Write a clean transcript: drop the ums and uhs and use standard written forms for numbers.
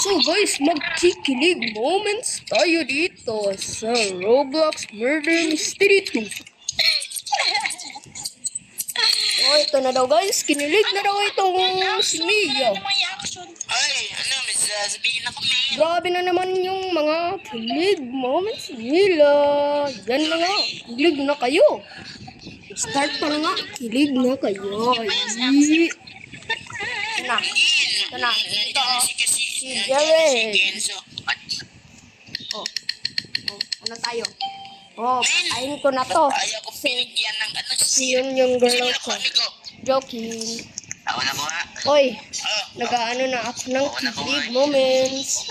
So guys, magkikilig moments tayo dito sa Roblox Murder Mystery 2. Oh, ito na daw guys, kinilig na daw itong si Mia. Ay, ano, may sasabihin ako, man. Grabe na naman yung mga kilig moments nila. Yan na nga, kilig na kayo. Start pa na nga, kilig na kayo. Ito na, ito na, ito si Jared. Oh, ano tayo? Oh, patayin ko na to. Ayaw ko pinigyan ng ano. Yun yung girl Sino ko. ako, amigo? Joking. Ako na mo, ha? Oy, Oh, nag-ano na ako ng kilig moments.